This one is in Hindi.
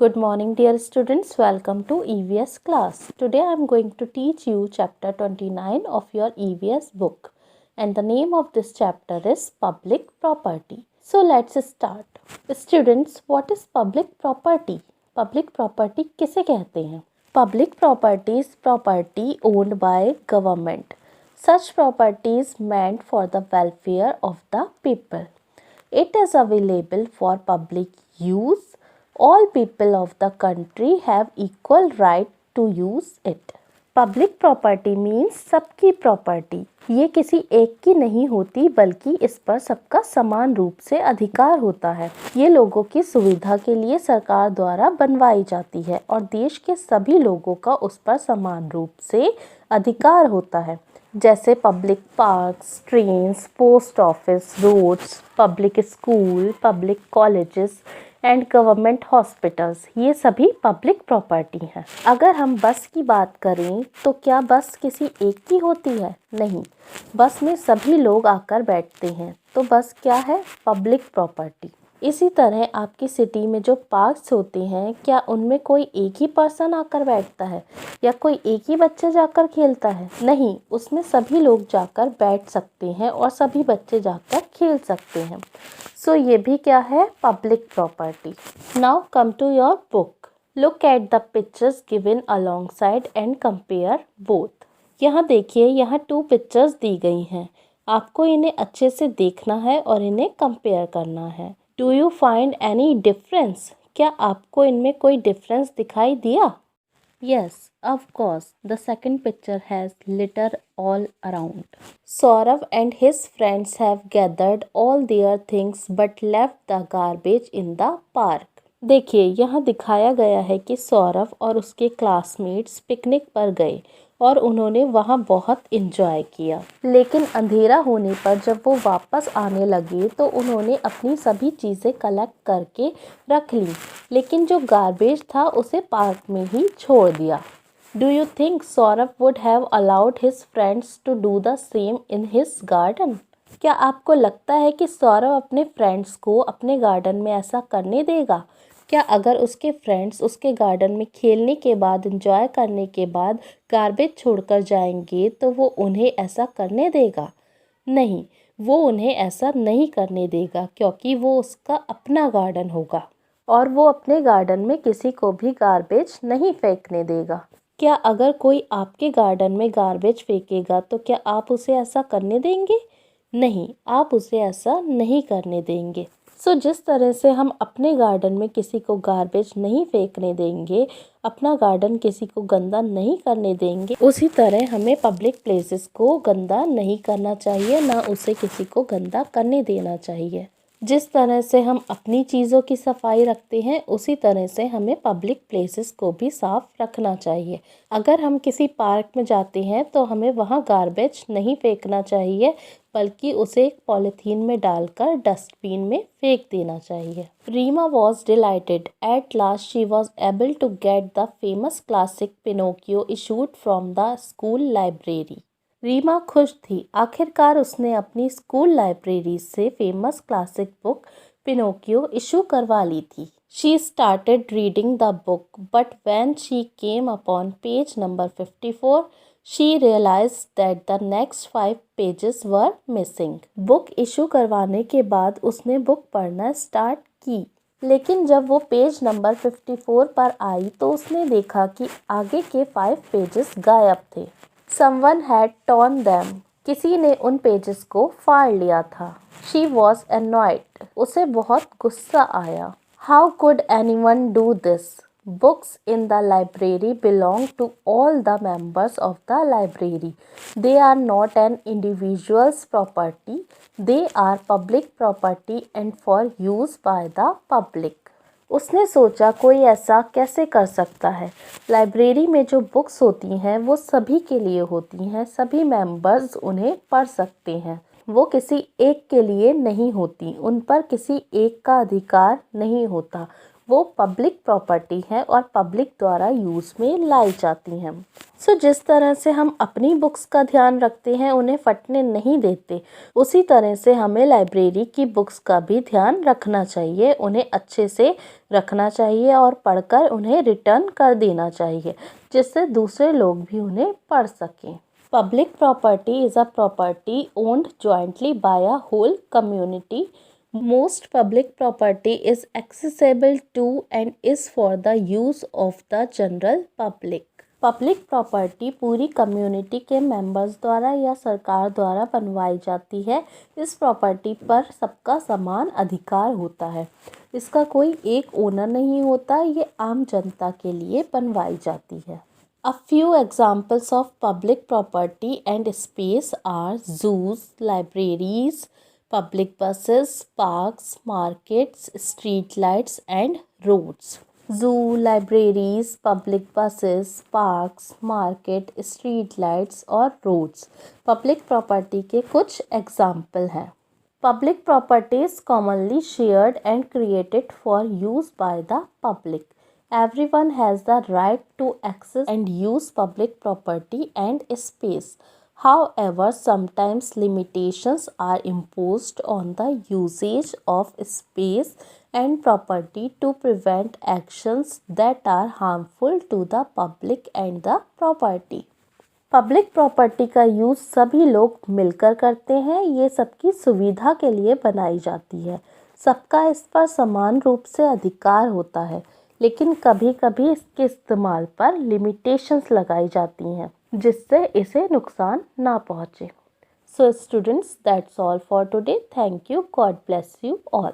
Good morning, dear students. Welcome to EVS class. Today I am going to teach you chapter 29 of your EVS book. And the name of this chapter is Public Property. So let's start. Students, what is public property? Public property किसे कहते हैं? Public property is property owned by government. Such property is meant for the welfare of the people. It is available for public use. All people of the country have equal right to use it. Public property means सबकी प्रॉपर्टी. ये किसी एक की नहीं होती बल्कि इस पर सबका समान रूप से अधिकार होता है. ये लोगों की सुविधा के लिए सरकार द्वारा बनवाई जाती है और देश के सभी लोगों का उस पर समान रूप से अधिकार होता है. जैसे public parks, trains, post office, roads, public school, public colleges and government hospitals, ये सभी पब्लिक प्रॉपर्टी हैं. अगर हम बस की बात करें तो क्या बस किसी एक की होती है? नहीं, बस में सभी लोग आकर बैठते हैं, तो बस क्या है? Public property. इसी तरह आपकी सिटी में जो पार्क्स होते हैं, क्या उनमें कोई एक ही पर्सन आकर बैठता है या कोई एक ही बच्चे जाकर खेलता है? नहीं, उसमें सभी लोग जाकर बैठ सकते हैं और सभी बच्चे जाकर खेल सकते हैं. सो ये भी क्या है? Public property. Now come to your book. Look at the pictures given alongside and compare both. यहाँ देखिए, यहाँ 2 पिक्चर्स दी गई हैं. आपको इन्हें अच्छे से देखना है और इन्हें कंपेयर करना है. Do you find any difference? क्या आपको इनमें कोई डिफरेंस दिखाई दिया? Yes, of course. The second picture has litter all around. Saurav and his friends have gathered all their things but left the garbage in the park. देखिए, यहाँ दिखाया गया है कि सौरभ और उसके क्लासमेट्स पिकनिक पर गए और उन्होंने वहाँ बहुत एंजॉय किया. लेकिन अंधेरा होने पर जब वो वापस आने लगे तो उन्होंने अपनी सभी चीज़ें कलेक्ट करके रख ली, लेकिन जो गार्बेज था उसे पार्क में ही छोड़ दिया. Do you think Saurabh would have allowed his friends to do the same in his garden? क्या आपको लगता है कि सौरभ अपने फ्रेंड्स को अपने गार्डन में ऐसा करने देगा? क्या अगर उसके फ्रेंड्स उसके गार्डन में खेलने के बाद, एंजॉय करने के बाद गार्बेज छोड़कर जाएंगे तो वो उन्हें ऐसा करने देगा? नहीं, वो उन्हें ऐसा नहीं करने देगा क्योंकि वो उसका अपना गार्डन होगा और वो अपने गार्डन में किसी को भी गार्बेज नहीं फेंकने देगा. क्या अगर कोई आपके गार्डन में गार्बेज फेंकेगा तो क्या आप उसे ऐसा करने देंगे? नहीं, आप उसे ऐसा नहीं करने देंगे. जिस तरह से हम अपने गार्डन में किसी को गार्बेज नहीं फेंकने देंगे, अपना गार्डन किसी को गंदा नहीं करने देंगे, उसी तरह हमें पब्लिक प्लेसेस को गंदा नहीं करना चाहिए, ना उसे किसी को गंदा करने देना चाहिए. जिस तरह से हम अपनी चीज़ों की सफाई रखते हैं, उसी तरह से हमें पब्लिक प्लेसेस को भी साफ रखना चाहिए. अगर हम किसी पार्क में जाते हैं तो हमें वहाँ गार्बेज नहीं फेंकना चाहिए, बल्कि उसे एक पॉलीथीन में डालकर डस्टबिन में फेंक देना चाहिए. Reema was delighted. At last she was able to get the famous classic Pinocchio issued from the school library. Reema खुश थी. आखिरकार उसने अपनी स्कूल लाइब्रेरी से famous classic book Pinocchio issue करवा ली थी. She started reading the book but when she came upon page number 54 she realized that the next 5 pages were missing. Book issue करवाने के बाद उसने बुक पढ़ना स्टार्ट की, लेकिन जब वो पेज नंबर 54 पर आई तो उसने देखा कि आगे के 5 पेजेस गायब थे. Someone had torn them. किसी ने उन पेजेस को फाड़ लिया था. She was annoyed. उसे बहुत गुस्सा आया. How could anyone do this? Books in the library belong to all the members of the library. They are not an individual's property. They are public property and for use by the public. उसने सोचा, कोई ऐसा कैसे कर सकता है? लाइब्रेरी में जो बुक्स होती हैं वो सभी के लिए होती हैं, सभी मेंबर्स उन्हें पढ़ सकते हैं. वो किसी एक के लिए नहीं होती, उन पर किसी एक का अधिकार नहीं होता. वो पब्लिक प्रॉपर्टी हैं और पब्लिक द्वारा यूज़ में लाई जाती हैं। सो जिस तरह से हम अपनी बुक्स का ध्यान रखते हैं, उन्हें फटने नहीं देते, उसी तरह से हमें लाइब्रेरी की बुक्स का भी ध्यान रखना चाहिए। उन्हें अच्छे से रखना चाहिए और पढ़कर उन्हें रिटर्न कर देना चाहिए, जिससे दूसरे लोग भी उन्हें पढ़ सकें। Public property is a property owned jointly by a whole community. Most public property is accessible to and is for the use of the general public. Public property पूरी कम्युनिटी के मेंबर्स द्वारा या सरकार द्वारा बनवाई जाती है। इस प्रॉपर्टी पर सबका समान अधिकार होता है। इसका कोई एक ओनर नहीं होता, ये आम जनता के लिए बनवाई जाती है। A few examples of public property and space are zoos, libraries, public buses, parks, markets, street lights and roads. Zoo, libraries, public buses, parks, market, street lights और roads public property के कुछ example हैं। Public property is commonly shared and created for use by the public. Everyone has the right to access and use public property and space. However, sometimes limitations are imposed on the usage of space and property to prevent actions that are harmful to the public and the property. Public property का यूज़ सभी लोग मिलकर करते हैं। ये सबकी सुविधा के लिए बनाई जाती है। सबका इस पर समान रूप से अधिकार होता है, लेकिन कभी कभी इसके इस्तेमाल पर लिमिटेशंस लगाई जाती हैं, जिससे इसे नुकसान ना पहुँचे। So students, that's all for today. Thank you. God bless you all.